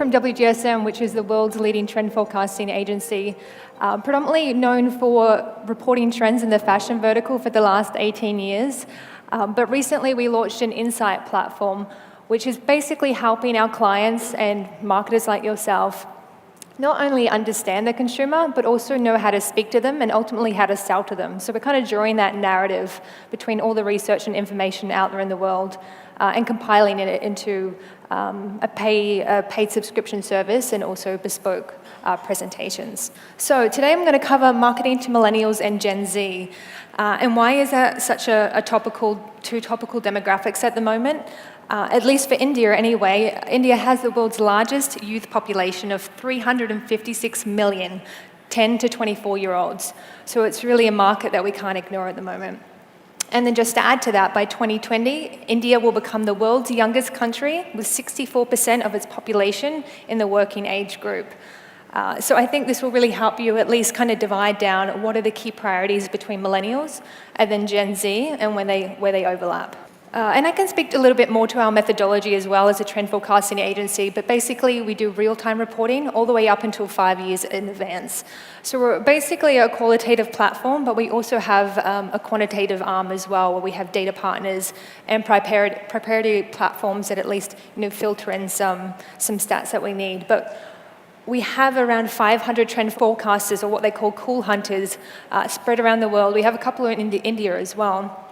from WGSN, which is the world's leading trend forecasting agency, predominantly known for reporting trends in the fashion vertical for the last 18 years. But recently we launched an insight platform, which is basically helping our clients and marketers like yourself not only understand the consumer, but also know how to speak to them and ultimately how to sell to them. So we're kind of drawing that narrative between all the research and information out there in the world and compiling it into a paid subscription service and also bespoke presentations. So today I'm going to cover marketing to millennials and Gen Z. And why is that such two topical demographics at the moment? At least for India anyway. India has the world's largest youth population of 356 million 10 to 24-year-olds. So it's really a market that we can't ignore at the moment. And then just to add to that, by 2020, India will become the world's youngest country with 64% of its population in the working age group. So I think this will really help you at least kind of divide down what are the key priorities between millennials and then Gen Z and where they overlap. And I can speak a little bit more to our methodology as well as a trend forecasting agency, but basically we do real-time reporting all the way up until 5 years in advance. So we're basically a qualitative platform, but we also have a quantitative arm as well, where we have data partners and proprietary platforms that at least filter in some stats that we need. But we have around 500 trend forecasters, or what they call cool hunters, spread around the world. We have a couple in India as well,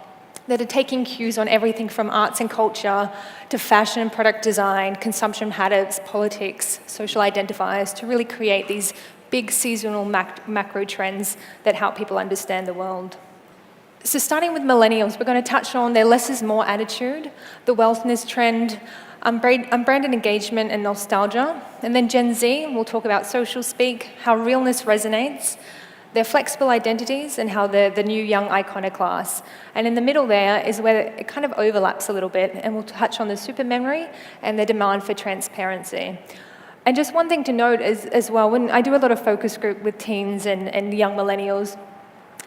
that are taking cues on everything from arts and culture to fashion, product design, consumption habits, politics, social identifiers, to really create these big seasonal macro trends that help people understand the world. So starting with millennials, we're going to touch on their less is more attitude, the wellness trend, unbranded engagement and nostalgia. And then Gen Z, we'll talk about social speak, how realness resonates, their flexible identities, and how they're the new young iconoclasts. And in the middle there is where it kind of overlaps a little bit, and we'll touch on the super memory and the demand for transparency. And just one thing to note is, as well, when I do a lot of focus group with teens and young millennials,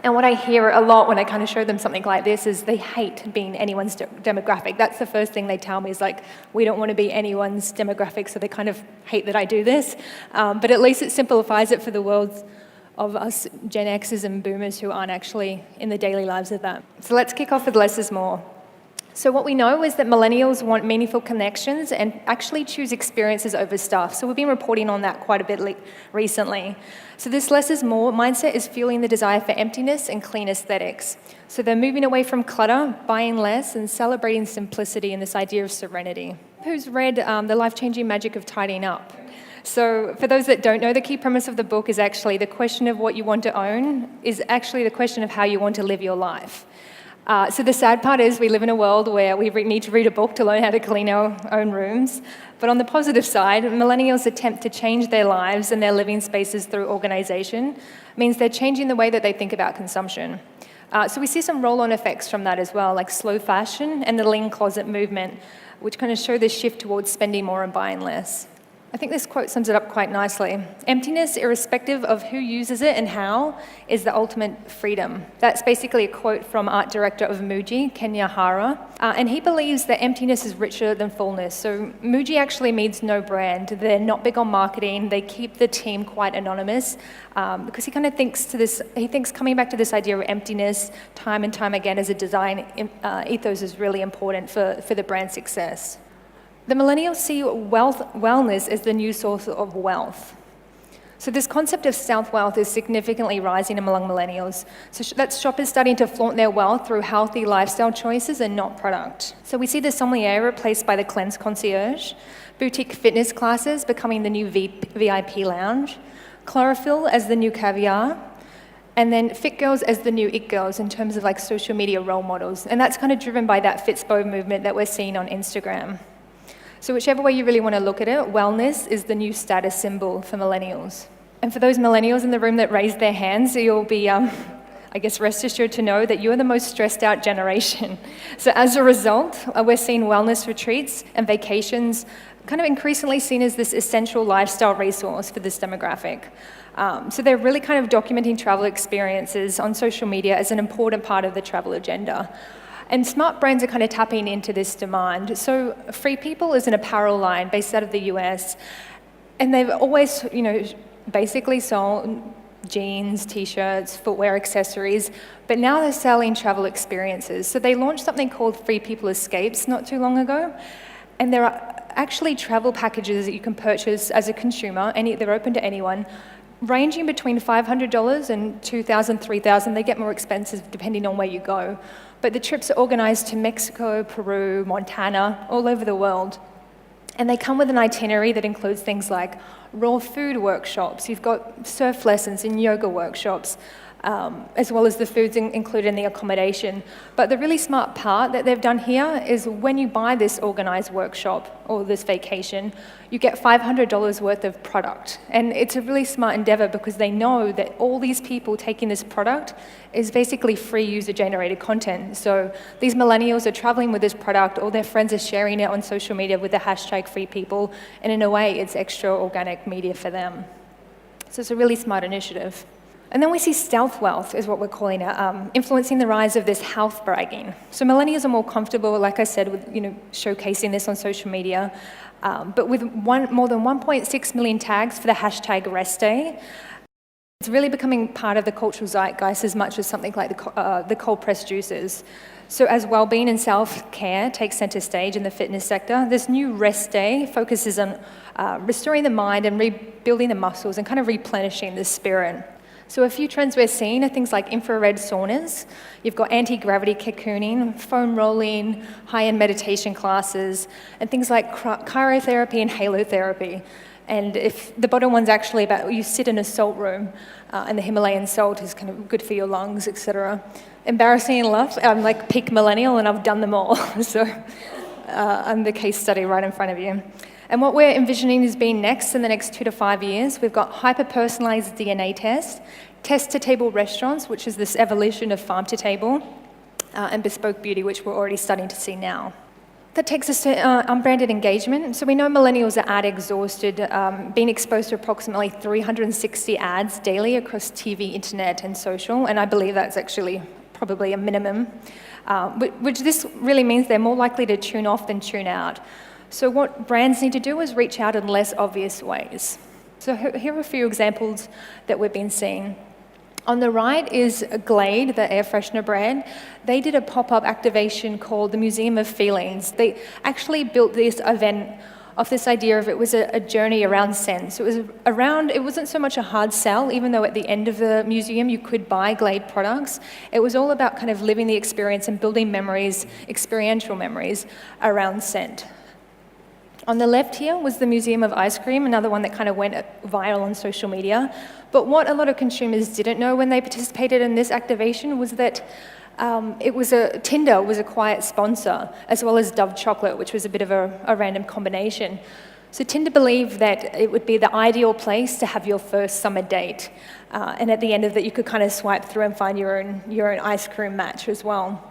and what I hear a lot when I kind of show them something like this is they hate being anyone's demographic. That's the first thing they tell me is like, we don't want to be anyone's demographic, so they kind of hate that I do this. But at least it simplifies it for the world of us Gen Xers and Boomers who aren't actually in the daily lives of that. So let's kick off with less is more. So what we know is that millennials want meaningful connections and actually choose experiences over stuff. So we've been reporting on that quite a bit recently. So this less is more mindset is fueling the desire for emptiness and clean aesthetics. So they're moving away from clutter, buying less, and celebrating simplicity and this idea of serenity. Who's read The Life-Changing Magic of Tidying Up? So for those that don't know, the key premise of the book is actually the question of what you want to own is actually the question of how you want to live your life. So the sad part is we live in a world where we need to read a book to learn how to clean our own rooms. But on the positive side, millennials' attempt to change their lives and their living spaces through organization means they're changing the way that they think about consumption. So we see some roll-on effects from that as well, like slow fashion and the lean closet movement, which kind of show this shift towards spending more and buying less. I think this quote sums it up quite nicely. Emptiness, irrespective of who uses it and how, is the ultimate freedom. That's basically a quote from art director of Muji, Kenya Hara. And he believes that emptiness is richer than fullness. So Muji actually means no brand. They're not big on marketing. They keep the team quite anonymous because he kind of thinks coming back to this idea of emptiness time and time again as a design ethos is really important for the brand success. The millennials see wellness as the new source of wealth. So this concept of self-wealth is significantly rising among millennials. So that's shoppers starting to flaunt their wealth through healthy lifestyle choices and not product. So we see the sommelier replaced by the cleanse concierge, boutique fitness classes becoming the new VIP lounge, chlorophyll as the new caviar, and then fit girls as the new it girls in terms of like social media role models. And that's kind of driven by that Fitspo movement that we're seeing on Instagram. So whichever way you really want to look at it, wellness is the new status symbol for millennials. And for those millennials in the room that raised their hands, you'll be, rest assured to know that you're the most stressed out generation. So as a result, we're seeing wellness retreats and vacations kind of increasingly seen as this essential lifestyle resource for this demographic. So they're really kind of documenting travel experiences on social media as an important part of the travel agenda. And smart brands are kind of tapping into this demand. So Free People is an apparel line based out of the US, And they've always, basically sold jeans, t-shirts, footwear, accessories, but now they're selling travel experiences. So they launched something called Free People Escapes not too long ago, and there are actually travel packages that you can purchase as a consumer, and they're open to anyone, ranging between $500 and $2,000, $3,000. They get more expensive depending on where you go. But the trips are organized to Mexico, Peru, Montana, all over the world. And they come with an itinerary that includes things like raw food workshops. You've got surf lessons and yoga workshops, as well as the foods included in the accommodation. But the really smart part that they've done here is when you buy this organized workshop or this vacation, you get $500 worth of product. And it's a really smart endeavor because they know that all these people taking this product is basically free user-generated content. So these millennials are traveling with this product, all their friends are sharing it on social media with the hashtag #FreePeople, and in a way, it's extra organic media for them. So it's a really smart initiative. And then we see stealth wealth, is what we're calling it, influencing the rise of this health bragging. So millennials are more comfortable, like I said, with showcasing this on social media. But with more than 1.6 million tags for the hashtag Rest Day, it's really becoming part of the cultural zeitgeist as much as something like the cold-pressed juices. So as well-being and self-care take center stage in the fitness sector, this new Rest Day focuses on restoring the mind and rebuilding the muscles and kind of replenishing the spirit. So a few trends we're seeing are things like infrared saunas. You've got anti-gravity cocooning, foam rolling, high-end meditation classes, and things like cryotherapy and halotherapy. And if the bottom one's actually about you sit in a salt room, and the Himalayan salt is kind of good for your lungs, etc. Embarrassing enough, I'm like peak millennial, and I've done them all. So I'm the case study right in front of you. And what we're envisioning is being next in the next 2 to 5 years, we've got hyper-personalized DNA tests, test-to-table restaurants, which is this evolution of farm-to-table, and bespoke beauty, which we're already starting to see now. That takes us to unbranded engagement. So we know millennials are ad exhausted, being exposed to approximately 360 ads daily across TV, internet, and social, and I believe that's actually probably a minimum, which this really means they're more likely to tune off than tune out. So what brands need to do is reach out in less obvious ways. So here are a few examples that we've been seeing. On the right is Glade, the air freshener brand. They did a pop-up activation called the Museum of Feelings. They actually built this event off this idea of it was a journey around scent. So it wasn't so much a hard sell, even though at the end of the museum you could buy Glade products. It was all about kind of living the experience and building memories, experiential memories around scent. On the left here was the Museum of Ice Cream, another one that kind of went viral on social media. But what a lot of consumers didn't know when they participated in this activation was that Tinder was a quiet sponsor, as well as Dove chocolate, which was a bit of a random combination. So Tinder believed that it would be the ideal place to have your first summer date. And at the end of it, you could kind of swipe through and find your own ice cream match as well.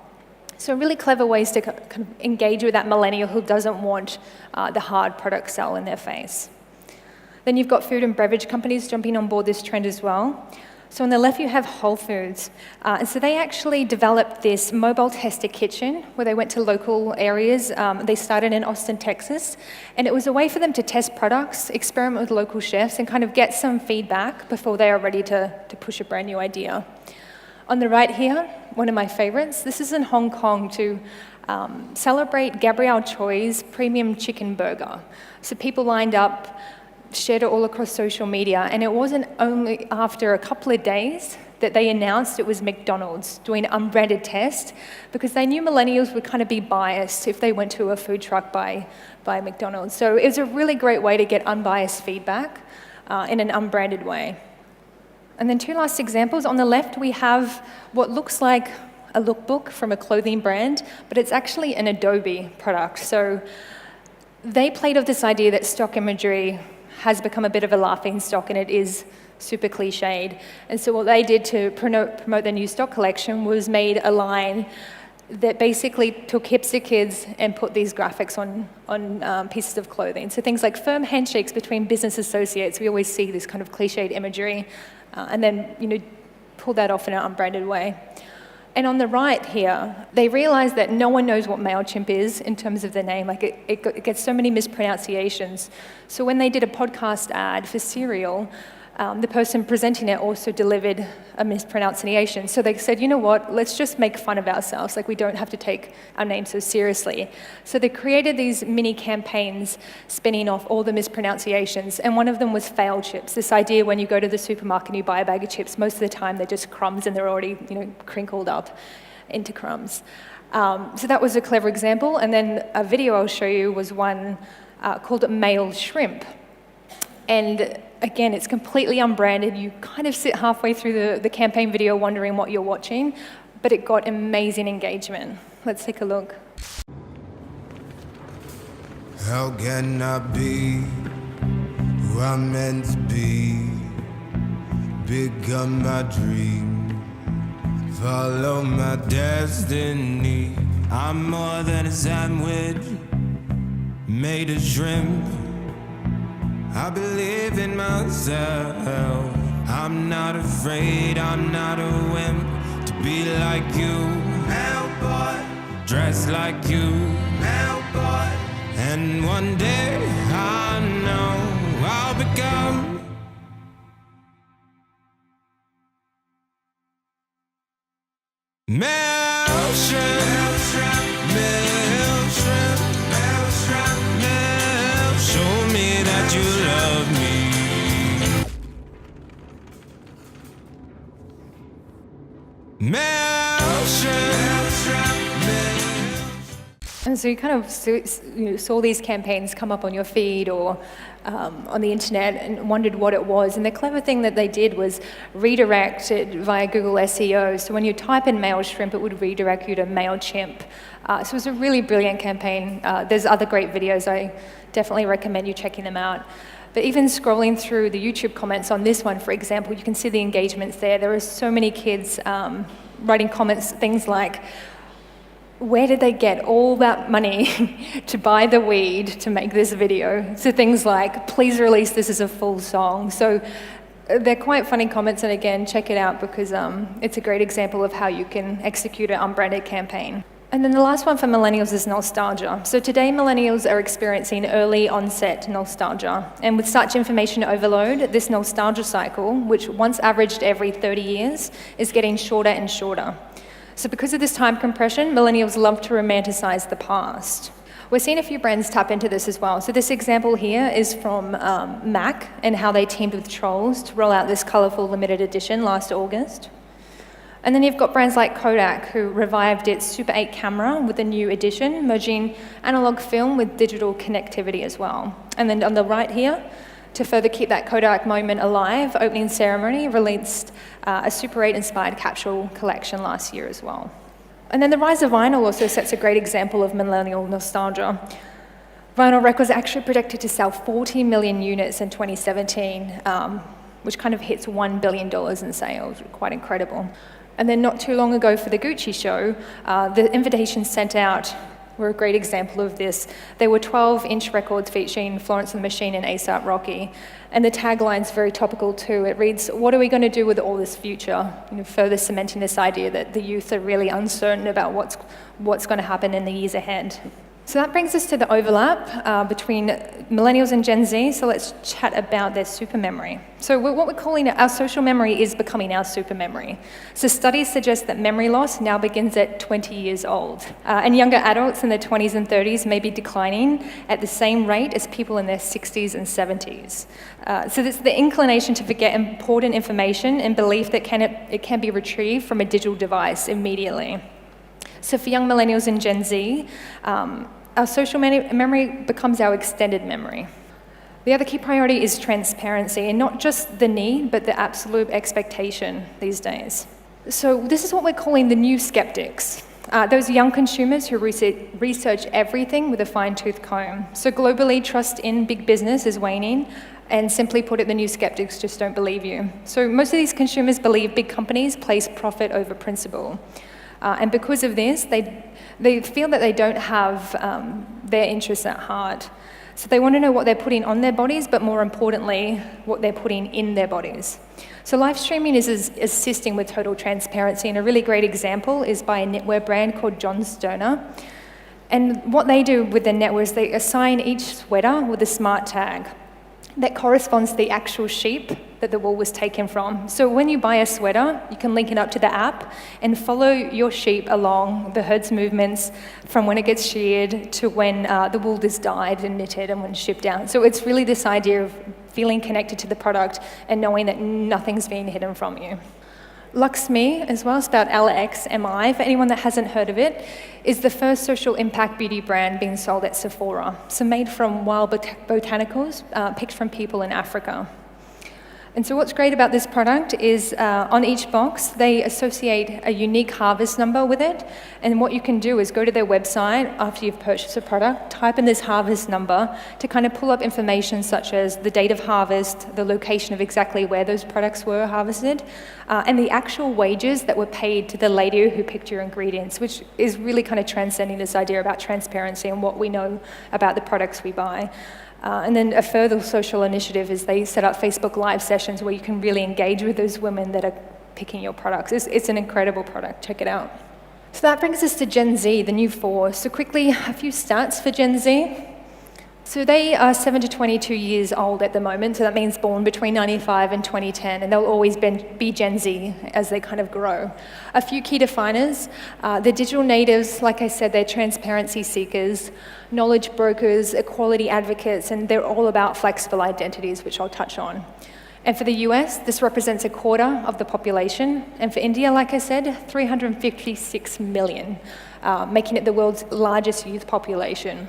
So really clever ways to kind of engage with that millennial who doesn't want the hard product sell in their face. Then you've got food and beverage companies jumping on board this trend as well. So on the left you have Whole Foods. And so they actually developed this mobile tester kitchen where they went to local areas. They started in Austin, Texas. And it was a way for them to test products, experiment with local chefs, and kind of get some feedback before they are ready to push a brand new idea. On the right here, one of my favorites, this is in Hong Kong to celebrate Gabrielle Choi's premium chicken burger. So people lined up, shared it all across social media, and it wasn't only after a couple of days that they announced it was McDonald's doing an unbranded test, because they knew millennials would kind of be biased if they went to a food truck by McDonald's. So it was a really great way to get unbiased feedback in an unbranded way. And then 2 last examples. On the left, we have what looks like a lookbook from a clothing brand, but it's actually an Adobe product. So they played off this idea that stock imagery has become a bit of a laughing stock, and it is super cliched. And so what they did to promote their new stock collection was made a line that basically took hipster kids and put these graphics on pieces of clothing. So things like firm handshakes between business associates. We always see this kind of cliched imagery, and then pull that off in an unbranded way. And on the right here, they realized that no one knows what MailChimp is in terms of the name. Like it gets so many mispronunciations. So when they did a podcast ad for cereal, the person presenting it also delivered a mispronunciation. So they said, you know what, let's just make fun of ourselves. Like we don't have to take our name so seriously. So they created these mini campaigns spinning off all the mispronunciations. And one of them was fail chips. This idea when you go to the supermarket and you buy a bag of chips, most of the time they're just crumbs and they're already crinkled up into crumbs. So that was a clever example. And then a video I'll show you was one called Mail Shrimp. And again, it's completely unbranded. You kind of sit halfway through the campaign video wondering what you're watching, but it got amazing engagement. Let's take a look. How can I be who I'm meant to be? Become my dream, follow my destiny. I'm more than a sandwich made of shrimp. I believe in myself. I'm not afraid, I'm not a wimp to be like you. Mail boy, dress like you. Mail boy, and one day I know I'll become mail shrimp. Mail shrimp, mail shrimp, mail shrimp, mail. Show me that you love me. Mail shrimp, mail. And so you kind of saw these campaigns come up on your feed or on the internet and wondered what it was. And the clever thing that they did was redirect it via Google SEO. So when you type in Mail Shrimp, it would redirect you to MailChimp. So it was a really brilliant campaign. There's other great videos. I definitely recommend you checking them out. But even scrolling through the YouTube comments on this one, for example, you can see the engagements there. There are so many kids writing comments, things like, where did they get all that money to buy the weed to make this video? So things like, please release this as a full song. So they're quite funny comments, and again, check it out because it's a great example of how you can execute an unbranded campaign. And then the last one for millennials is nostalgia. So today, millennials are experiencing early onset nostalgia. And with such information overload, this nostalgia cycle, which once averaged every 30 years, is getting shorter and shorter. So because of this time compression, millennials love to romanticize the past. We're seeing a few brands tap into this as well. So this example here is from Mac and how they teamed with Trolls to roll out this colorful limited edition last August. And then you've got brands like Kodak, who revived its Super 8 camera with a new edition, merging analog film with digital connectivity as well. And then on the right here, to further keep that Kodak moment alive, Opening Ceremony released a Super 8 inspired capsule collection last year as well. And then the rise of vinyl also sets a great example of millennial nostalgia. Vinyl records are actually projected to sell 40 million units in 2017, which kind of hits $1 billion in sales, quite incredible. And then not too long ago for the Gucci show, the invitations sent out were a great example of this. They were 12-inch records featuring Florence and the Machine and A$AP Rocky. And the tagline's very topical too. It reads, what are we going to do with all this future? Further cementing this idea that the youth are really uncertain about what's going to happen in the years ahead. So that brings us to the overlap between millennials and Gen Z. So let's chat about their super memory. So what we're calling our social memory is becoming our super memory. So studies suggest that memory loss now begins at 20 years old. And younger adults in their 20s and 30s may be declining at the same rate as people in their 60s and 70s. So it's the inclination to forget important information and belief that it can be retrieved from a digital device immediately. So for young millennials and Gen Z, our social memory becomes our extended memory. The other key priority is transparency, and not just the need, but the absolute expectation these days. So this is what we're calling the new skeptics. Those young consumers who research everything with a fine-tooth comb. So globally, trust in big business is waning, and simply put it, the new skeptics just don't believe you. So most of these consumers believe big companies place profit over principle. And because of this, they feel that they don't have their interests at heart. So they want to know what they're putting on their bodies, but more importantly, what they're putting in their bodies. So live streaming is assisting with total transparency, and a really great example is by a knitwear brand called John Stoner. And what they do with their knitwear is they assign each sweater with a smart tag that corresponds to the actual sheep that the wool was taken from. So when you buy a sweater, you can link it up to the app and follow your sheep along the herd's movements from when it gets sheared to when the wool is dyed and knitted and when shipped out. So it's really this idea of feeling connected to the product and knowing that nothing's being hidden from you. LuxMe as well, spelled LXMI, for anyone that hasn't heard of it, is the first social impact beauty brand being sold at Sephora. So made from wild botanicals picked from people in Africa. And so what's great about this product is on each box, they associate a unique harvest number with it. And what you can do is go to their website after you've purchased a product, type in this harvest number to kind of pull up information such as the date of harvest, the location of exactly where those products were harvested, and the actual wages that were paid to the lady who picked your ingredients, which is really kind of transcending this idea about transparency and what we know about the products we buy. And then a further social initiative is they set up Facebook Live sessions where you can really engage with those women that are picking your products. It's an incredible product. Check it out. So that brings us to Gen Z, the new four. So quickly, a few stats for Gen Z. So they are 7 to 22 years old at the moment, so that means born between 95 and 2010, and they'll always be Gen Z as they kind of grow. A few key definers, they're digital natives, like I said, they're transparency seekers, knowledge brokers, equality advocates, and they're all about flexible identities, which I'll touch on. And for the US, this represents a quarter of the population, and for India, like I said, 356 million, making it the world's largest youth population.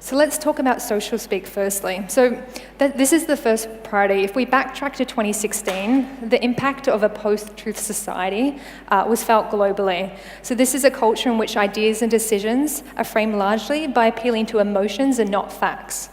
So let's talk about social speak firstly. So this is the first priority. If we backtrack to 2016, the impact of a post-truth society was felt globally. So this is a culture in which ideas and decisions are framed largely by appealing to emotions and not facts.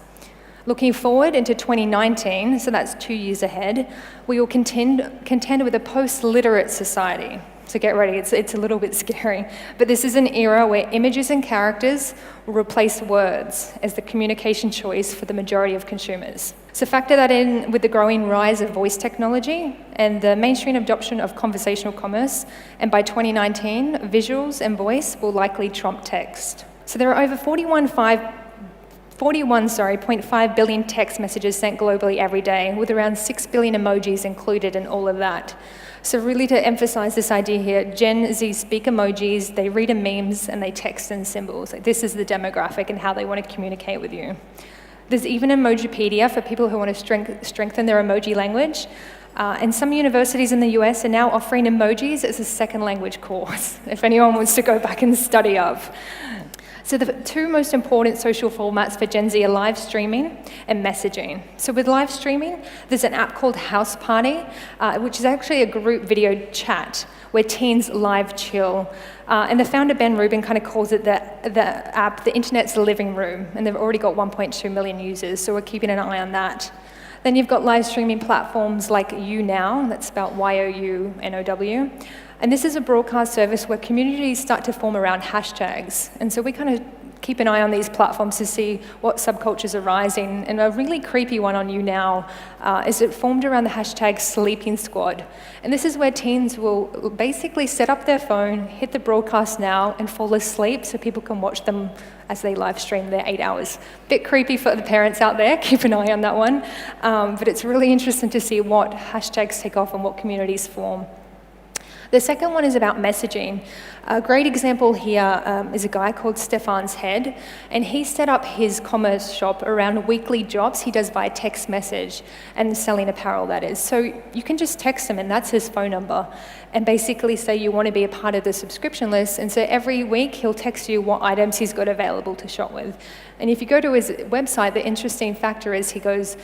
Looking forward into 2019, so that's 2 years ahead, we will contend with a post-literate society. So get ready, it's a little bit scary. But this is an era where images and characters will replace words as the communication choice for the majority of consumers. So factor that in with the growing rise of voice technology and the mainstream adoption of conversational commerce, and by 2019, visuals and voice will likely trump text. So there are over 41.5 billion text messages sent globally every day, with around 6 billion emojis included in all of that. So really to emphasize this idea here, Gen Z speak emojis, they read in memes, and they text in symbols. This is the demographic and how they want to communicate with you. There's even Emojipedia for people who want to strengthen their emoji language. And some universities in the US are now offering emojis as a second language course, if anyone wants to go back and study up. So the two most important social formats for Gen Z are live streaming and messaging. So with live streaming, there's an app called House Party, which is actually a group video chat where teens live chill. And the founder, Ben Rubin, kind of calls it the app, the internet's living room, and they've already got 1.2 million users, so we're keeping an eye on that. Then you've got live streaming platforms like YouNow, that's spelled YOUNOW. And this is a broadcast service where communities start to form around hashtags. And so we kind of keep an eye on these platforms to see what subcultures are rising. And a really creepy one on YouNow is it formed around the hashtag Sleeping Squad. And this is where teens will basically set up their phone, hit the broadcast now, and fall asleep so people can watch them as they live stream their 8 hours. Bit creepy for the parents out there, keep an eye on that one. But it's really interesting to see what hashtags take off and what communities form. The second one is about messaging. A great example here is a guy called Stefan's Head, and he set up his commerce shop around weekly drops he does via text message, and selling apparel, that is. So you can just text him, and that's his phone number, and basically say you want to be a part of the subscription list, and so every week he'll text you what items he's got available to shop with. And if you go to his website, the interesting factor is he goes,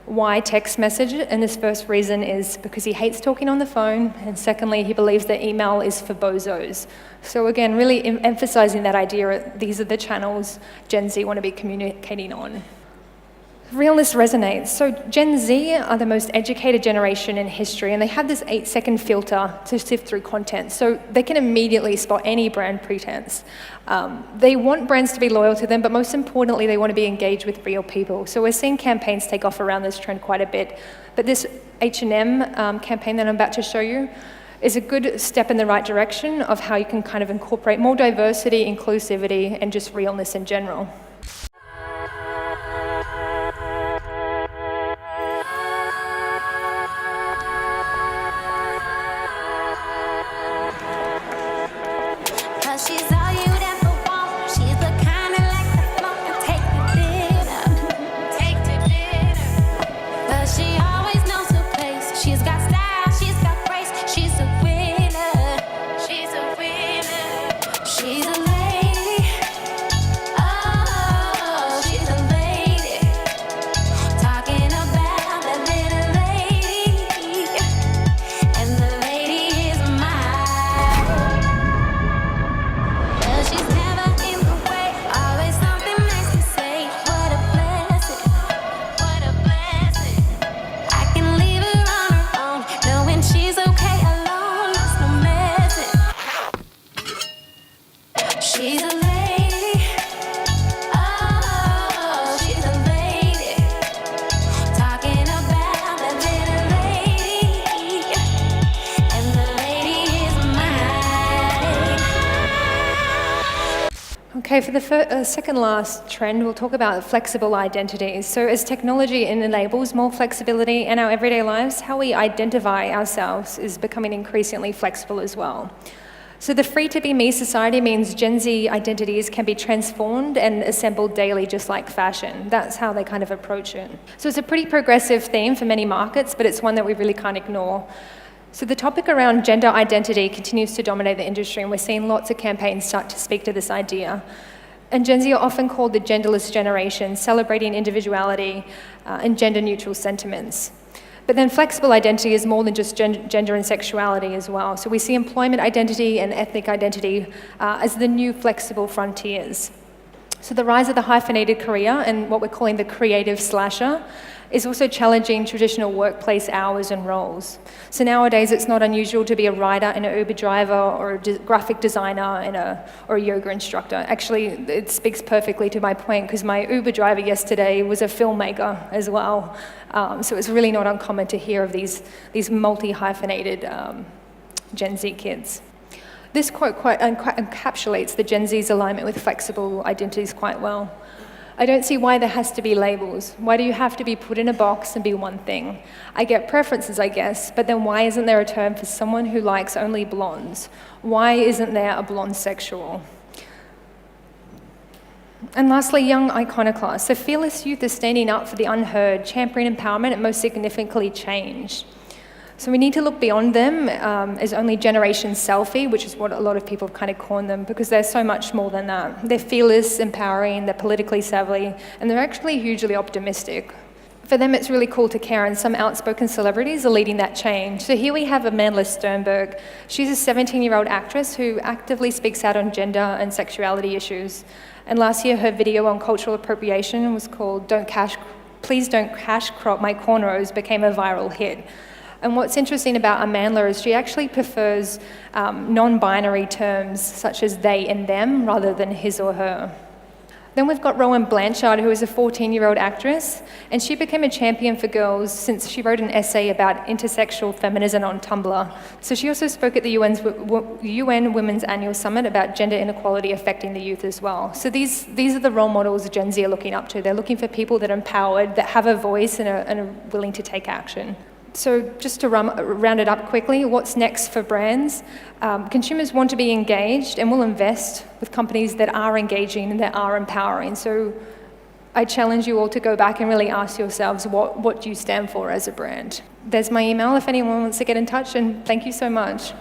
why text message? And his first reason is because he hates talking on the phone, and secondly, he believes that email is for bozos. So again, really emphasizing that idea, these are the channels Gen Z want to be communicating on. Realness resonates. So Gen Z are the most educated generation in history, and they have this 8-second filter to sift through content. So they can immediately spot any brand pretense. They want brands to be loyal to them, but most importantly, they want to be engaged with real people. So we're seeing campaigns take off around this trend quite a bit. But this H&M campaign that I'm about to show you is a good step in the right direction of how you can kind of incorporate more diversity, inclusivity, and just realness in general. She's all you'd ever want. She's the kind of like the flow and take to dinner. But she always knows her place. She's got style, she's got grace. She's a winner. She's a winner. She's a lady. Oh, she's a lady. Talking about that little lady. And the lady is mine. She's never in the way, always something nice to say. What a blessing, what a blessing. I can leave her on her own, knowing she's okay alone. That's no message. She's a lady. Oh, she's a lady. Talking about that little lady. And the lady is mine. Okay, for the second last trend, we'll talk about flexible identities. So as technology enables more flexibility in our everyday lives, how we identify ourselves is becoming increasingly flexible as well. So the free-to-be-me society means Gen Z identities can be transformed and assembled daily, just like fashion. That's how they kind of approach it. So it's a pretty progressive theme for many markets, but it's one that we really can't ignore. So the topic around gender identity continues to dominate the industry, and we're seeing lots of campaigns start to speak to this idea. And Gen Z are often called the genderless generation, celebrating individuality and gender-neutral sentiments. But then flexible identity is more than just gender and sexuality as well. So we see employment identity and ethnic identity as the new flexible frontiers. So the rise of the hyphenated career and what we're calling the creative slasher is also challenging traditional workplace hours and roles. So nowadays it's not unusual to be a writer and an Uber driver or a graphic designer and or a yoga instructor. Actually, it speaks perfectly to my point because my Uber driver yesterday was a filmmaker as well. So it's really not uncommon to hear of these multi-hyphenated Gen Z kids. This quote quite encapsulates the Gen Z's alignment with flexible identities quite well. I don't see why there has to be labels. Why do you have to be put in a box and be one thing? I get preferences, I guess, but then why isn't there a term for someone who likes only blondes? Why isn't there a blonde sexual? And lastly, young iconoclasts. So fearless youth is standing up for the unheard, championing empowerment, and most significantly change. So we need to look beyond them as only generation selfie, which is what a lot of people have kind of called them, because they're so much more than that. They're fearless, empowering, they're politically savvy, and they're actually hugely optimistic. For them, it's really cool to care, and some outspoken celebrities are leading that change. So here we have Amanda Sternberg. She's a 17-year-old actress who actively speaks out on gender and sexuality issues. And last year, her video on cultural appropriation was called Please Don't Cash Crop My Cornrows, became a viral hit. And what's interesting about Amanda is she actually prefers non-binary terms such as they and them rather than his or her. Then we've got Rowan Blanchard, who is a 14-year-old actress, and she became a champion for girls since she wrote an essay about intersexual feminism on Tumblr. So she also spoke at the UN Women's Annual Summit about gender inequality affecting the youth as well. So these are the role models Gen Z are looking up to. They're looking for people that are empowered, that have a voice and are willing to take action. So just to round it up quickly, what's next for brands? Consumers want to be engaged and will invest with companies that are engaging and that are empowering. So I challenge you all to go back and really ask yourselves, what do you stand for as a brand? There's my email if anyone wants to get in touch, and thank you so much.